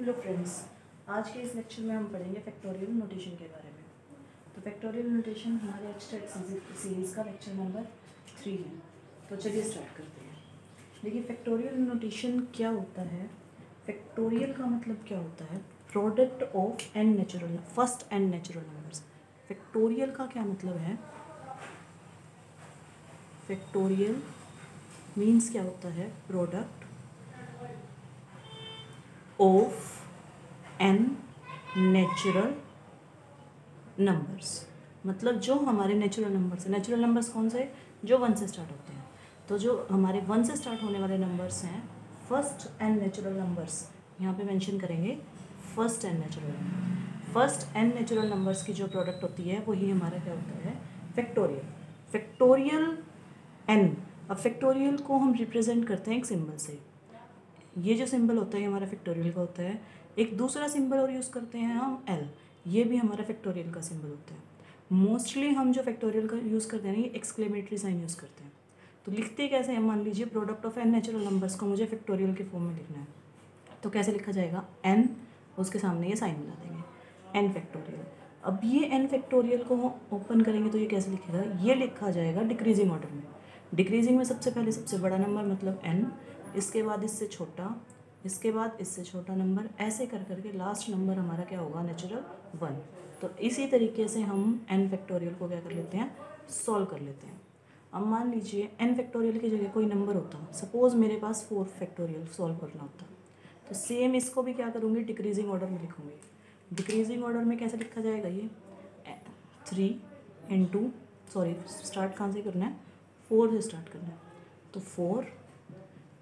Hello friends, आज के इस लेक्चर में हम पढ़ेंगे फैक्टोरियल नोटेशन के बारे में। तो फैक्टोरियल नोटेशन हमारे एब्स्ट्रैक्ट सीरीज़ का लेक्चर नंबर 3 है। तो चलिए स्टार्ट करते हैं। देखिए, फैक्टोरियल नोटेशन क्या होता है। फैक्टोरियल का मतलब क्या होता है? Product of n natural first n natural numbers. Factorial का क्या मतलब है? फैक्टोरियल मीन्स क्या होता है? Product of n natural numbers. मतलब जो हमारे नेचुरल नंबर्स हैं। नेचुरल नंबर्स कौन से? जो 1 से स्टार्ट होते हैं। तो जो हमारे 1 से स्टार्ट होने वाले नंबर्स हैं, फर्स्ट एन नेचुरल नंबर्स, यहाँ पे मेंशन करेंगे फर्स्ट एन नेचुरल नंबर्स की जो प्रोडक्ट होती है वही हमारा क्या होता है? Factorial N. अब फैक्टोरियल को हम रिप्रेजेंट करते हैं एक सिंबल से। ये जो सिंबल होता है हमारा फैक्टोरियल का होता है। एक दूसरा सिंबल और यूज़ करते हैं हम एल, ये भी हमारा फैक्टोरियल का सिंबल होता है। मोस्टली हम जो फैक्टोरियल का यूज़ करते हैं ना, ये एक्सक्लेमेटरी साइन यूज़ करते हैं। तो लिखते कैसे हैं? मान लीजिए product of n natural numbers को मुझे फैक्टोरियल के फॉर्म में लिखना है, तो कैसे लिखा जाएगा? एन, उसके सामने ये साइन बना देंगे, एन फैक्टोरियल। अब ये एन फैक्टोरियल को ओपन करेंगे तो ये कैसे लिखेगा? ये लिखा जाएगा डिक्रीजिंग ऑर्डर में। डिक्रीजिंग में सबसे पहले सबसे बड़ा नंबर मतलब एन, इसके बाद इससे छोटा, इसके बाद इससे छोटा नंबर, ऐसे कर करके लास्ट नंबर हमारा क्या होगा? नेचुरल 1। तो इसी तरीके से हम एन फैक्टोरियल को क्या कर लेते हैं? सॉल्व कर लेते हैं। अब मान लीजिए एन फैक्टोरियल की जगह कोई नंबर होता, सपोज़ मेरे पास 4 फैक्टोरियल सॉल्व करना होता, तो सेम इसको भी क्या करूँगी? डिक्रीजिंग ऑर्डर में लिखूँगी। डिक्रीजिंग ऑर्डर में कैसे लिखा जाएगा? ये 3 इंटू, सॉरी स्टार्ट कहाँ से करना है? 4 से स्टार्ट करना है। तो 4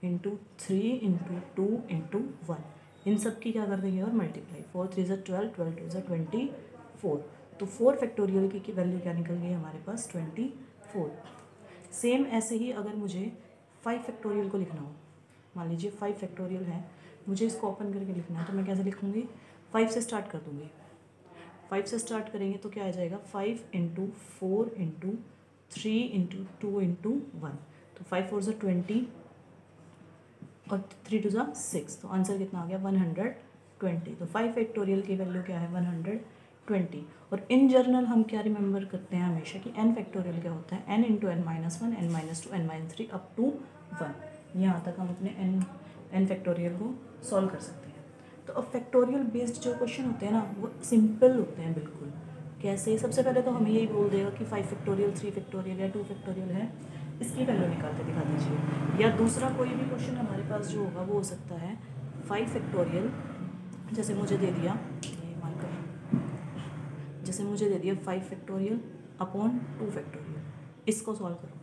इंटू 3 इंटू 2 इंटू 1, इन सब की क्या कर देंगे? और मल्टीप्लाई। 4 3 ज़ा 12, 12 2 ज़ा 24। तो 4 फैक्टोरियल की वैल्यू क्या निकल गई हमारे पास? 24। सेम ऐसे ही अगर मुझे 5 फैक्टोरियल को लिखना हो, मान लीजिए 5 फैक्टोरियल है, मुझे इसको ओपन करके लिखना है, तो मैं कैसे लिखूँगी? 5 से स्टार्ट कर दूँगी। 5 से स्टार्ट करेंगे तो क्या आ जाएगा? 5 इंटू 4 इंटू 3 इंटू 2 इंटू 1। तो 5 4 ज़ा 20 और 3 2 ज़ा 6। तो आंसर कितना आ गया? 120। तो 5 फैक्टोरियल की वैल्यू क्या है? 120। और इन जनरल हम क्या रिमेंबर करते हैं हमेशा कि एन फैक्टोरियल क्या होता है? N into n minus 1, n minus 2, n minus 3 up to 1। यहाँ तक हम अपने एन फैक्टोरियल को सॉल्व कर सकते हैं। तो अब फैक्टोरियल बेस्ड जो क्वेश्चन होते हैं ना, वो सिंपल होते हैं बिल्कुल। कैसे? सबसे पहले तो हमें यही बोल देगा कि 5 फैक्टोरियल, 3 फैक्टोरियल या 2 फैक्टोरियल है, इसकी वैल्यू निकाल के दिखा दीजिए। या दूसरा कोई भी क्वेश्चन हमारे पास जो होगा वो हो सकता है 5 फैक्टोरियल, जैसे मुझे दे दिया, ये मानकर जैसे मुझे दे दिया 5 फैक्टोरियल अपॉन 2 फैक्टोरियल, इसको सॉल्व करो।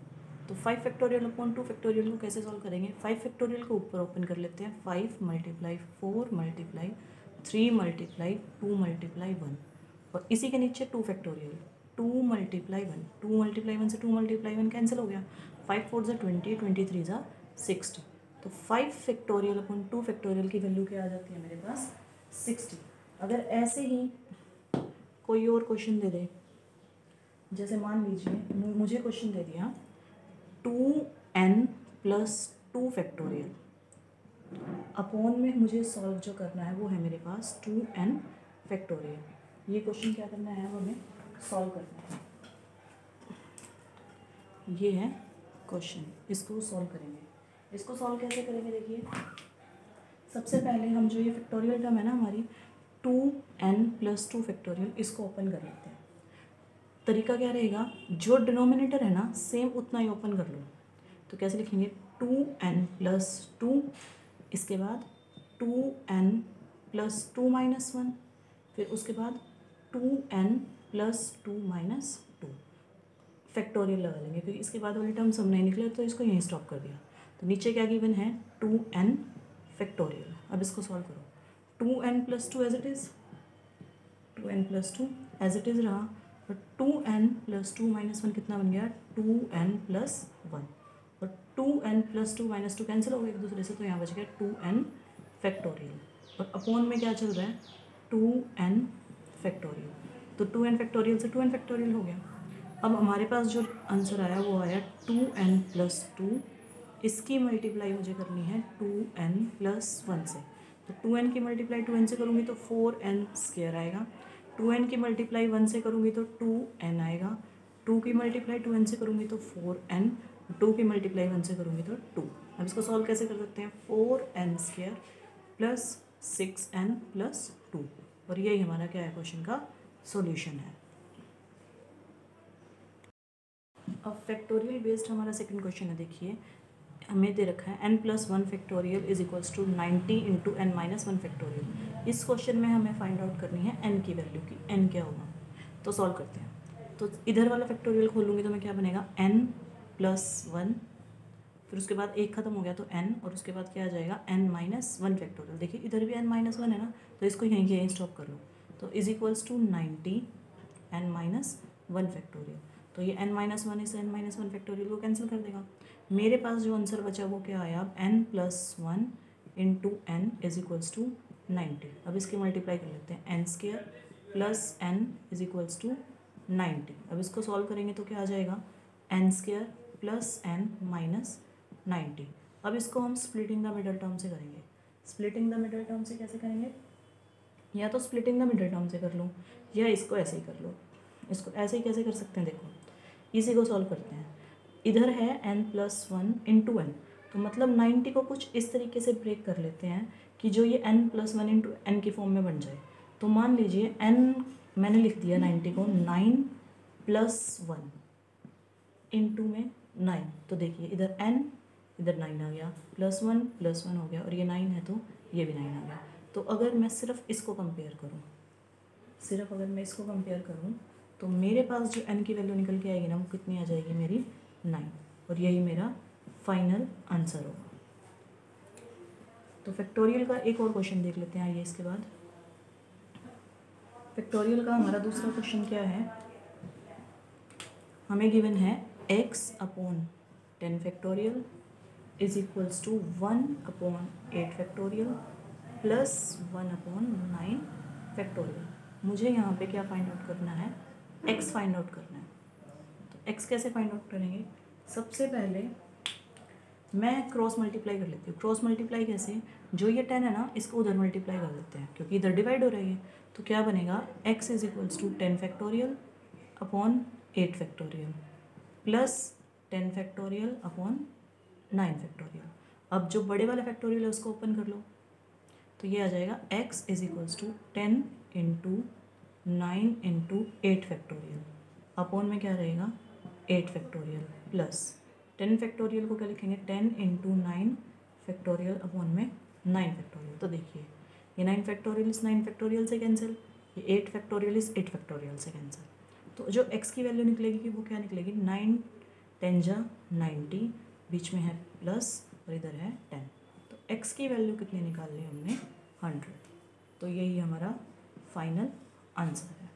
तो 5 फैक्टोरियल अपॉन 2 फैक्टोरियल को कैसे सॉल्व करेंगे? 5 फैक्टोरियल को ऊपर ओपन कर लेते हैं। 5 मल्टीप्लाई 4 मल्टीप्लाई 3 मल्टीप्लाई 2 मल्टीप्लाई 1, और इसी के नीचे 2 फैक्टोरियल, 2 मल्टीप्लाई 1, 2 मल्टीप्लाई 1 से 2 मल्टीप्लाई 1 कैंसिल हो गया। 5 4 ज़ा 20, 23 ज़ा 60। तो 5 फैक्टोरियल अपॉन 2 फैक्टोरियल की वैल्यू क्या आ जाती है मेरे पास? 60। अगर ऐसे ही कोई और क्वेश्चन दे दे, जैसे मान लीजिए मुझे क्वेश्चन दे दिया 2n प्लस 2 फैक्टोरियल, अपॉन में मुझे सॉल्व जो करना है वो है मेरे पास 2n फैक्टोरियल। ये क्वेश्चन क्या करना है? वो हमें सॉल्व करना है। ये है क्वेश्चन, इसको सॉल्व करेंगे। इसको सॉल्व कैसे करेंगे? देखिए, सबसे पहले हम जो ये फैक्टोरियल टर्म है ना हमारी 2n प्लस 2 फैक्टोरियल, इसको ओपन कर लेते हैं। तरीका क्या रहेगा? जो डिनोमिनेटर है ना सेम उतना ही ओपन कर लो। तो कैसे लिखेंगे? 2n प्लस 2, इसके बाद 2n प्लस 2 माइनस 1, फिर उसके बाद 2n प्लस 2 माइनस 2, फैक्टोरियल लगा लेंगे क्योंकि इसके बाद वाले टर्म्स हम नहीं निकले, तो इसको यहीं स्टॉप कर दिया। तो नीचे क्या गिवन है? 2n factorial. अब इसको सॉल्व करो। 2n plus 2 as it is, 2n plus 2 as it is रहा, और 2n प्लस 2 माइनस 1 कितना बन गया? 2n प्लस 1, और 2n प्लस 2 माइनस 2 कैंसिल हो गए एक दूसरे से, तो यहाँ बच गया 2n फैक्टोरियल। और अपॉन में क्या चल रहा है? 2n factorial. तो 2n फैक्टोरियल से 2n फैक्टोरियल हो गया। अब हमारे पास जो आंसर आया वो आया 2n प्लस 2, इसकी मल्टीप्लाई मुझे करनी है 2n प्लस 1 से। तो 2n की मल्टीप्लाई 2n से करूँगी तो 4n स्क्वायर आएगा, 2n की मल्टीप्लाई 1 से करूँगी तो 2n आएगा, 2 की मल्टीप्लाई 2n से करूँगी तो 4n, 2 की मल्टीप्लाई 1 से करूँगी तो 2। अब इसको सॉल्व कैसे कर सकते हैं, 4n square plus 6n plus 2, और यही हमारा क्या है क्वेश्चन का सॉल्यूशन है। अब फैक्टोरियल बेस्ड हमारा सेकंड क्वेश्चन है। देखिए हमें दे रखा है n+1 factorial is equals to 90 into n-1 factorial. इस क्वेश्चन में हमें फाइंड आउट करनी है n की वैल्यू की, n क्या होगा, तो सॉल्व करते हैं। तो इधर वाला फैक्टोरियल खोलूँगी तो मैं क्या बनेगा n+1, फिर उसके बाद एक खत्म हो गया तो n, और उसके बाद क्या आ जाएगा n-1 फैक्टोरियल। देखिए इधर भी n-1 है ना, तो इसको यहीं स्टॉप कर लो, तो is equals to 90 n-1 factorial. तो ये n-1 इस n-1 फैक्टोरियल को कैंसिल कर देगा। मेरे पास जो आंसर बचा वो क्या आया, अब n+1 into n is equals to 90। अब इसकी मल्टीप्लाई कर लेते हैं, n square plus n is equals to 90। अब इसको सॉल्व करेंगे तो क्या आ जाएगा, n square plus n minus 90। अब इसको हम स्प्लिटिंग द मिडल टर्म से करेंगे। स्प्लिटिंग द मिडल टर्म से कैसे करेंगे, या तो स्प्लिटिंग द मिडल टर्म से कर लो, या इसको ऐसे ही कर लो। इसको ऐसे ही कैसे कर सकते हैं, देखो इसी को सॉल्व करते हैं। इधर है n+1 इंटू n, तो मतलब 90 को कुछ इस तरीके से ब्रेक कर लेते हैं कि जो ये n+1 इंटू n की फॉर्म में बन जाए। तो मान लीजिए n मैंने लिख दिया 90 को 9+1 इंटू में 9, तो देखिए इधर n इधर 9 आ गया, +1 हो गया, और ये 9 है तो ये भी 9 आ गया। तो अगर मैं सिर्फ इसको कंपेयर करूँ, तो मेरे पास जो n की वैल्यू निकल के आएगी ना, वो कितनी आ जाएगी मेरी 9, और यही मेरा फाइनल आंसर होगा। तो फैक्टोरियल का एक और क्वेश्चन देख लेते हैं। आइए इसके बाद फैक्टोरियल का हमारा दूसरा क्वेश्चन क्या है, हमें गिवन है x/10 factorial is equals to 1/8 factorial plus 1/9 factorial. मुझे यहाँ पे क्या फाइंड आउट करना है, x फाइंड आउट करना है। तो x कैसे फाइंड आउट करेंगे, सबसे पहले मैं क्रॉस मल्टीप्लाई कर लेती हूँ। क्रॉस मल्टीप्लाई कैसे, जो ये 10 है ना, इसको उधर मल्टीप्लाई कर देते हैं क्योंकि इधर डिवाइड हो रही है। तो क्या बनेगा, x is equals to 10 factorial upon 8 factorial plus 10 factorial upon 9 factorial. अब जो बड़े वाला फैक्टोरियल है उसको ओपन कर लो, तो ये आ जाएगा x is equals to 10 into 9 into 8 factorial upon में क्या रहेगा 8 फैक्टोरियल प्लस 10 फैक्टोरियल को क्या लिखेंगे 10 इंटू 9 फैक्टोरियल अपॉन में 9 फैक्टोरियल। तो देखिए ये 9 फैक्टोरियल इस 9 फैक्टोरियल से कैंसिल, ये 8 फैक्टोरियल इस 8 फैक्टोरियल से कैंसिल। तो जो x की वैल्यू निकलेगी वो क्या निकलेगी, 9 10 जा 90, बीच में है प्लस और इधर है 10। तो x की वैल्यू कितनी निकाल ली हमने 100। तो यही हमारा फाइनल आंसर है।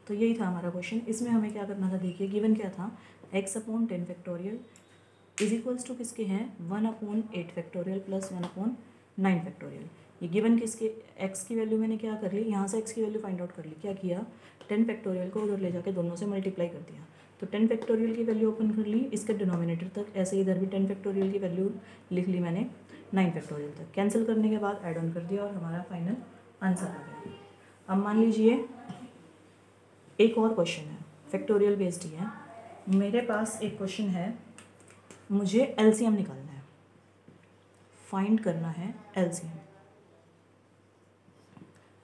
तो यही था हमारा क्वेश्चन। इसमें हमें क्या करना था, देखिए गिवन क्या था, x/10 factorial is equals to किसके हैं 1/8 फैक्टोरियल प्लस 1/9 फैक्टोरियल। ये गिवन किसके, x की वैल्यू मैंने क्या कर ली, यहाँ से x की वैल्यू फाइंड आउट कर ली। क्या किया, 10 फैक्टोरियल को उधर ले जाके दोनों से मल्टीप्लाई कर दिया। तो 10 फैक्टोरियल की वैल्यू ओपन कर ली इसके डिनोमिनेटर तक, ऐसे ही इधर भी 10 फैक्टोरियल की वैल्यू लिख ली मैंने 9 फैक्टोरियल तक। कैंसिल करने के बाद ऐड ऑन कर दिया और हमारा फाइनल आंसर आ गया। अब मान लीजिए एक और क्वेश्चन है, फैक्टोरियल बेस्ड ही है। मेरे पास एक क्वेश्चन है, मुझे एलसीएम निकालना है, फाइंड करना है एलसीएम।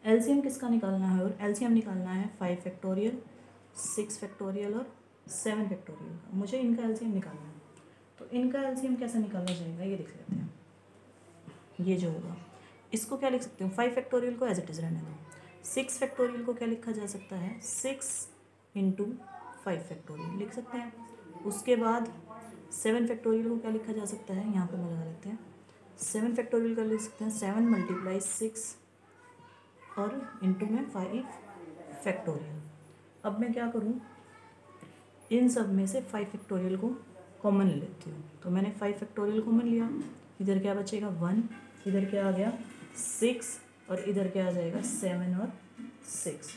एलसीएम किसका निकालना है, और एलसीएम निकालना है 5 फैक्टोरियल 6 फैक्टोरियल और 7 फैक्टोरियल का। मुझे इनका एलसीएम निकालना है। तो इनका एलसीएम कैसे निकाला जाएगा ये देख लेते हैं। ये जो होगा इसको क्या लिख सकते हो, 5 फैक्टोरियल को एज इट इज़ रहने दो। 6 फैक्टोरियल को क्या लिखा जा सकता है, 6 इंटू 5 फैक्टोरियल लिख सकते हैं। उसके बाद 7 फैक्टोरियल को क्या लिखा जा सकता है, यहाँ पे हम लगा लेते हैं 7 फैक्टोरियल का लिख सकते हैं 7 मल्टीप्लाई 6 और इंटू में 5 फैक्टोरियल। अब मैं क्या करूँ, इन सब में से 5 फैक्टोरियल को कॉमन ले लेती हूँ। तो मैंने 5 फैक्टोरियल कॉमन लिया, इधर क्या बचेगा 1, इधर क्या आ गया 6 और इधर क्या आ जाएगा 7 और 6।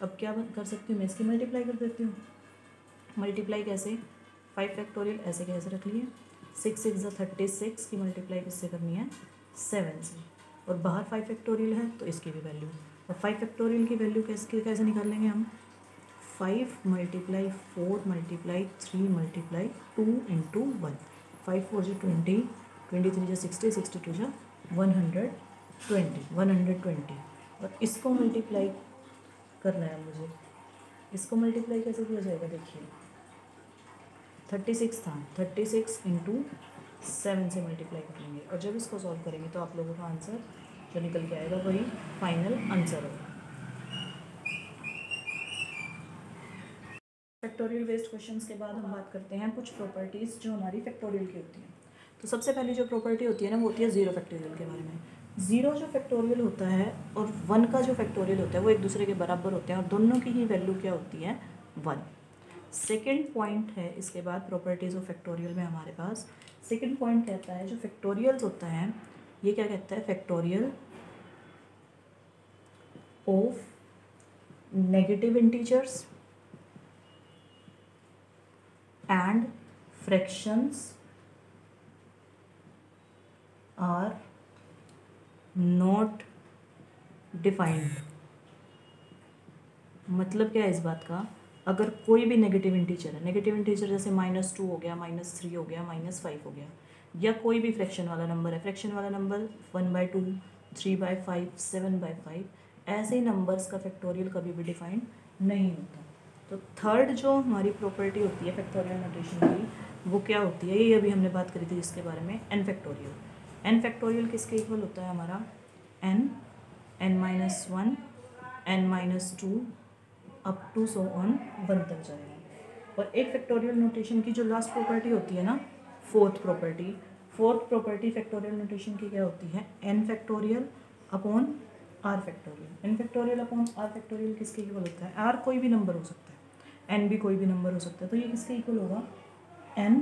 अब क्या कर सकती हूँ मैं, इसकी मल्टीप्लाई कर देती हूँ। मल्टीप्लाई कैसे, 5 फैक्टोरियल ऐसे कैसे रख लिए, 6 6 36 की मल्टीप्लाई किससे करनी है 7 से, और बाहर 5 फैक्टोरियल है तो इसकी भी वैल्यू, और 5 फैक्टोरियल की वैल्यू कैसे निकालेंगे हम 5 मल्टीप्लाई 4 मल्टीप्लाई 3 मल्टीप्लाई 2 इंटू 1, 5 4 जो 20, 23 जो 60, 62 जो 120, और इसको मल्टीप्लाई करना है मुझे। इसको मल्टीप्लाई कैसे किया जाएगा देखिए 36 था, 36 इंटू 7 से मल्टीप्लाई करेंगे, और जब इसको सॉल्व करेंगे तो आप लोगों का आंसर जो निकल के आएगा वही फाइनल आंसर होगा। फैक्टोरियल बेस्ड क्वेश्चंस के बाद हम बात करते हैं कुछ प्रॉपर्टीज़ जो हमारी फैक्टोरियल की होती हैं। तो सबसे पहली जो प्रॉपर्टी होती है ना वो होती है ज़ीरो फैक्टोरियल के बारे में। ज़ीरो जो फैक्टोरियल होता है और 1 का जो फैक्टोरियल होता है वो एक दूसरे के बराबर होते हैं, और दोनों की ही वैल्यू क्या होती है 1। सेकेंड पॉइंट है इसके बाद प्रॉपर्टीज़ ऑफ फैक्टोरियल में हमारे पास सेकेंड पॉइंट कहता है जो फैक्टोरियल्स होता है ये क्या कहता है factorial of negative integers and fractions are not defined। मतलब क्या है इस बात का, अगर कोई भी नेगेटिव इंटीजर है, नेगेटिव इंटीजर जैसे -2 हो गया, -3 हो गया, -5 हो गया, या कोई भी फ्रैक्शन वाला नंबर है, फ्रैक्शन वाला नंबर 1/2, 3/5, 7/5, ऐसे नंबर्स का फैक्टोरियल कभी भी डिफाइंड नहीं होता। तो थर्ड जो हमारी प्रॉपर्टी होती है फैक्टोरियल नोटेशन की वो क्या होती है, ये अभी हमने बात करी थी जिसके बारे में n फैक्टोरियल। n फैक्टोरियल किसके इक्वल होता है हमारा n, n-1, n-2 up to so on 1 तक जाएगा। और एक फैक्टोरियल नोटेशन की जो लास्ट प्रॉपर्टी होती है ना फोर्थ प्रॉपर्टी फैक्टोरियल नोटेशन की क्या होती है n factorial upon r factorial. n factorial upon r factorial किसके इक्वल होता है, r कोई भी नंबर हो सकता है, n भी कोई भी नंबर हो सकता है, तो ये किसके इक्वल होगा n,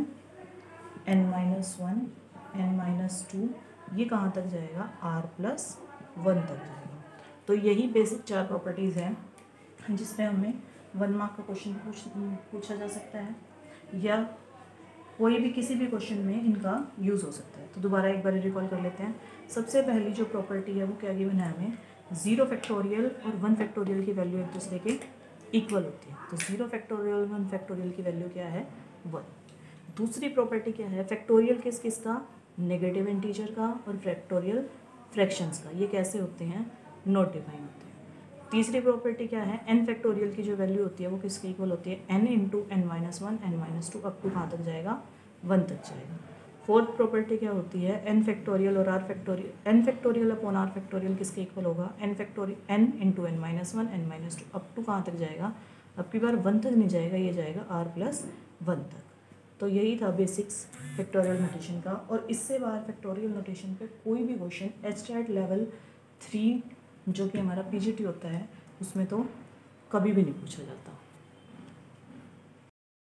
n-1, n-2, ये कहाँ तक जाएगा r+1 तक जाएगा। तो यही बेसिक 4 प्रॉपर्टीज़ हैं जिसमें हमें 1 मार्क का क्वेश्चन पूछा जा सकता है या कोई भी किसी भी क्वेश्चन में इनका यूज़ हो सकता है। तो दोबारा एक बार रिकॉल कर लेते हैं। सबसे पहली जो प्रॉपर्टी है वो क्या गिवन है हमें, 0 फैक्टोरियल और 1 फैक्टोरियल की वैल्यू एक दूसरे के इक्वल होती है। तो 0 फैक्टोरियल 1 फैक्टोरियल की वैल्यू क्या है 1। दूसरी प्रॉपर्टी क्या है, फैक्टोरियल किसका नेगेटिव इंटीजर का और फैक्टोरियल फ्रैक्शंस का, ये कैसे होते हैं नॉट डिफाइन होते हैं। तीसरी प्रॉपर्टी क्या है, n फैक्टोरियल की जो वैल्यू होती है वो किसके इक्वल होती है n into n-1, n-2 up to कहाँ तक जाएगा 1 तक जाएगा। फोर्थ प्रॉपर्टी क्या होती है, n फैक्टोरियल और r factorial, n factorial upon r factorial किसके इक्वल होगा n into n-1, n-2 up to कहाँ तक जाएगा, अब की बार 1 तक नहीं जाएगा, ये जाएगा r+1 तक। तो यही था बेसिक्स फैक्टोरियल नोटेशन का। और इससे बाहर फैक्टोरियल नोटेशन पे कोई भी क्वेश्चन एचटेट लेवल 3 जो कि हमारा पीजीटी होता है उसमें तो कभी भी नहीं पूछा जाता।